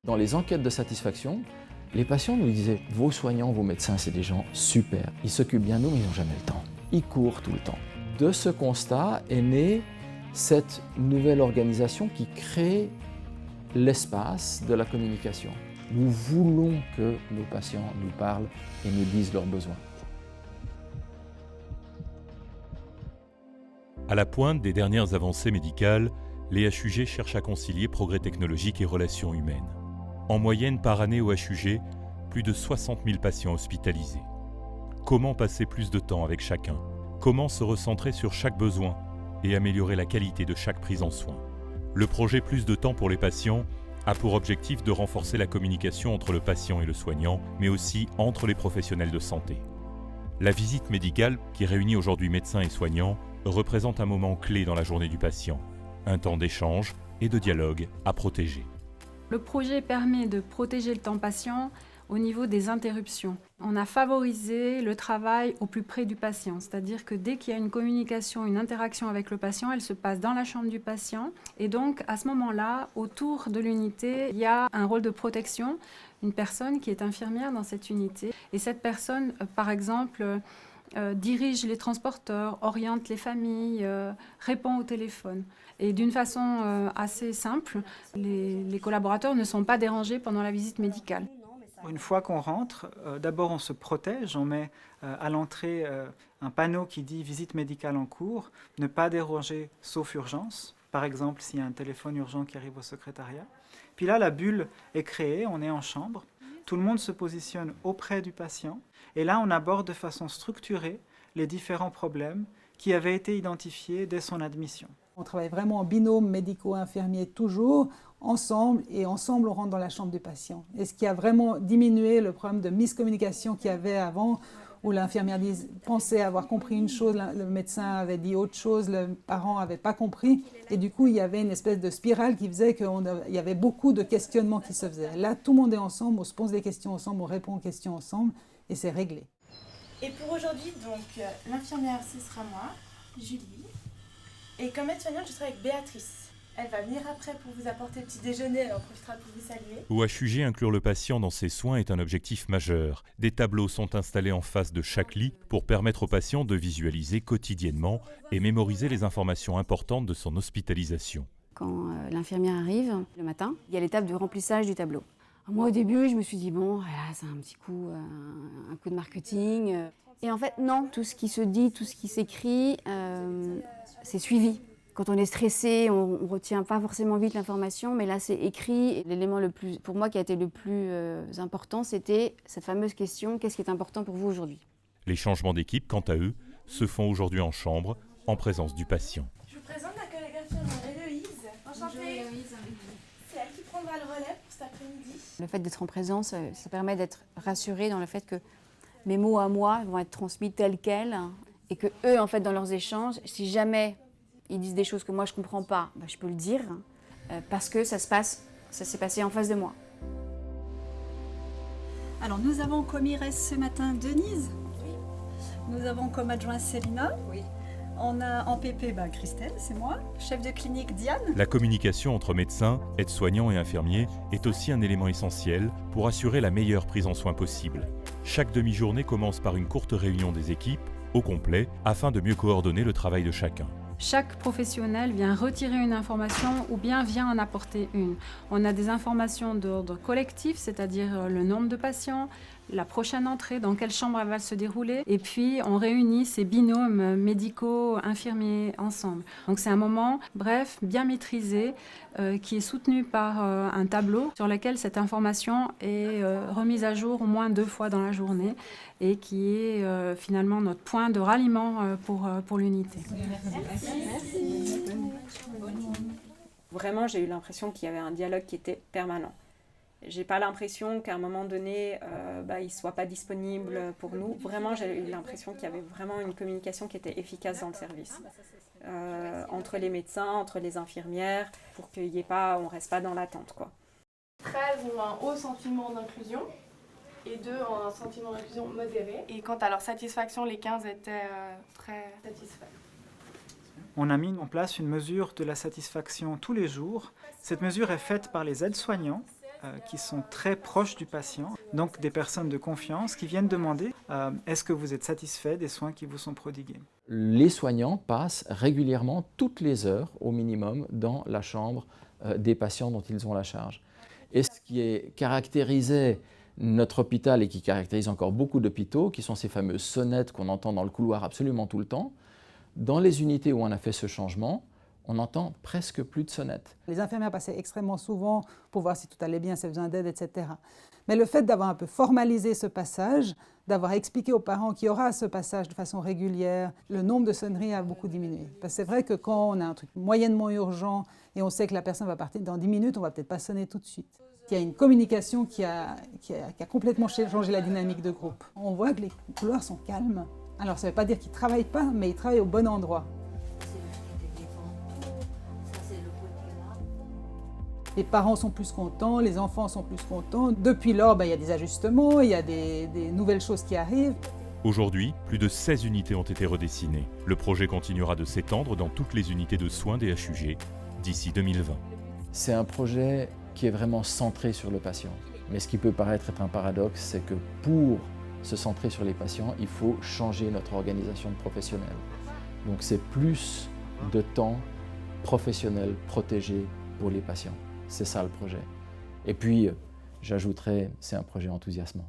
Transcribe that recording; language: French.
Dans les enquêtes de satisfaction, les patients nous disaient « Vos soignants, vos médecins, c'est des gens super. Ils s'occupent bien de nous, mais ils n'ont jamais le temps. Ils courent tout le temps. » De ce constat est née cette nouvelle organisation qui crée l'espace de la communication. Nous voulons que nos patients nous parlent et nous disent leurs besoins. À la pointe des dernières avancées médicales, les HUG cherchent à concilier progrès technologiques et relations humaines. En moyenne, par année au HUG, plus de 60 000 patients hospitalisés. Comment passer plus de temps avec chacun? Comment se recentrer sur chaque besoin et améliorer la qualité de chaque prise en soin? Le projet Plus de temps pour les patients a pour objectif de renforcer la communication entre le patient et le soignant, mais aussi entre les professionnels de santé. La visite médicale, qui réunit aujourd'hui médecins et soignants, représente un moment clé dans la journée du patient, un temps d'échange et de dialogue à protéger. Le projet permet de protéger le temps patient au niveau des interruptions. On a favorisé le travail au plus près du patient, c'est-à-dire que dès qu'il y a une communication, une interaction avec le patient, elle se passe dans la chambre du patient. Et donc, à ce moment-là, autour de l'unité, il y a un rôle de protection, une personne qui est infirmière dans cette unité. Et cette personne, par exemple, dirige les transporteurs, oriente les familles, répond au téléphone. Et d'une façon assez simple, les collaborateurs ne sont pas dérangés pendant la visite médicale. Une fois qu'on rentre, d'abord on se protège, on met à l'entrée un panneau qui dit « visite médicale en cours », ne pas déranger sauf urgence, par exemple s'il y a un téléphone urgent qui arrive au secrétariat. Puis là, la bulle est créée, on est en chambre, tout le monde se positionne auprès du patient, et là on aborde de façon structurée les différents problèmes qui avaient été identifiés dès son admission. On travaille vraiment en binôme médico-infirmier toujours, ensemble, et ensemble on rentre dans la chambre du patient. Et ce qui a vraiment diminué le problème de miscommunication qu'il y avait avant, où l'infirmière pensait avoir compris une chose, le médecin avait dit autre chose, le parent n'avait pas compris, et du coup il y avait une espèce de spirale qui faisait qu'il y avait beaucoup de questionnements qui se faisaient. Là tout le monde est ensemble, on se pose des questions ensemble, on répond aux questions ensemble, et c'est réglé. Et pour aujourd'hui, donc, l'infirmière, ce sera moi, Julie. Et comme aide-soignante, je serai avec Béatrice. Elle va venir après pour vous apporter le petit déjeuner, elle en profitera pour vous saluer. Au HUG, inclure le patient dans ses soins est un objectif majeur. Des tableaux sont installés en face de chaque lit pour permettre au patient de visualiser quotidiennement et mémoriser les informations importantes de son hospitalisation. Quand l'infirmière arrive le matin, il y a l'étape de remplissage du tableau. Moi, au début, je me suis dit, bon, voilà, c'est un petit coup, un coup de marketing. Et en fait, non, tout ce qui se dit, tout ce qui s'écrit, c'est suivi. Quand on est stressé, on ne retient pas forcément vite l'information, mais là, c'est écrit. L'élément le plus, pour moi, qui a été le plus important, c'était cette fameuse question, qu'est-ce qui est important pour vous aujourd'hui? Les changements d'équipe, quant à eux, se font aujourd'hui en chambre, en présence du patient. Je vous présente ma collègue infirmière Héloïse. Enchantée. C'est elle qui prendra le relais pour cet après-midi. Le fait d'être en présence, ça permet d'être rassuré dans le fait que mes mots à moi vont être transmis tels quels et que eux, en fait, dans leurs échanges, si jamais ils disent des choses que moi je comprends pas, je peux le dire parce que ça s'est passé en face de moi. Alors nous avons comme IRES ce matin Denise. Oui. Nous avons comme adjoint Célina. Oui. On a en PP Christelle, c'est moi. Chef de clinique Diane. La communication entre médecins, aides-soignants et infirmiers est aussi un élément essentiel pour assurer la meilleure prise en soin possible. Chaque demi-journée commence par une courte réunion des équipes, au complet, afin de mieux coordonner le travail de chacun. Chaque professionnel vient retirer une information ou bien vient en apporter une. On a des informations d'ordre collectif, c'est-à-dire le nombre de patients, la prochaine entrée, dans quelle chambre elle va se dérouler. Et puis, on réunit ces binômes médicaux, infirmiers ensemble. Donc, c'est un moment, bref, bien maîtrisé, qui est soutenu par un tableau sur lequel cette information est remise à jour au moins 2 fois dans la journée et qui est finalement notre point de ralliement pour l'unité. Merci. Vraiment, j'ai eu l'impression qu'il y avait un dialogue qui était permanent. J'ai pas l'impression qu'à un moment donné, il soit pas disponible pour nous. Vraiment, j'ai eu l'impression qu'il y avait vraiment une communication qui était efficace dans le service. Entre les médecins, entre les infirmières, pour qu'il y ait pas, on reste pas dans l'attente, quoi. 13 ont un haut sentiment d'inclusion et 2 ont un sentiment d'inclusion modéré. Et quant à leur satisfaction, les 15 étaient très satisfaits. On a mis en place une mesure de la satisfaction tous les jours. Cette mesure est faite par les aides-soignants qui sont très proches du patient, donc des personnes de confiance qui viennent demander est-ce que vous êtes satisfait des soins qui vous sont prodigués. Les soignants passent régulièrement, toutes les heures au minimum, dans la chambre des patients dont ils ont la charge. Et ce qui caractérisait notre hôpital et qui caractérise encore beaucoup d'hôpitaux, qui sont ces fameuses sonnettes qu'on entend dans le couloir absolument tout le temps, dans les unités où on a fait ce changement, on n'entend presque plus de sonnettes. Les infirmières passaient extrêmement souvent pour voir si tout allait bien, si elles avaient besoin d'aide, etc. Mais le fait d'avoir un peu formalisé ce passage, d'avoir expliqué aux parents qu'il y aura ce passage de façon régulière, le nombre de sonneries a beaucoup diminué. Parce que c'est vrai que quand on a un truc moyennement urgent et on sait que la personne va partir dans 10 minutes, on ne va peut-être pas sonner tout de suite. Il y a une communication qui a complètement changé la dynamique de groupe. On voit que les couloirs sont calmes. Alors ça ne veut pas dire qu'ils ne travaillent pas, mais ils travaillent au bon endroit. Les parents sont plus contents, les enfants sont plus contents. Depuis lors, il y a des ajustements, il y a des nouvelles choses qui arrivent. Aujourd'hui, plus de 16 unités ont été redessinées. Le projet continuera de s'étendre dans toutes les unités de soins des HUG d'ici 2020. C'est un projet qui est vraiment centré sur le patient. Mais ce qui peut paraître être un paradoxe, c'est que pour se centrer sur les patients, il faut changer notre organisation de professionnels. Donc c'est plus de temps professionnel protégé pour les patients. C'est ça le projet. Et puis, j'ajouterais, c'est un projet enthousiasmant.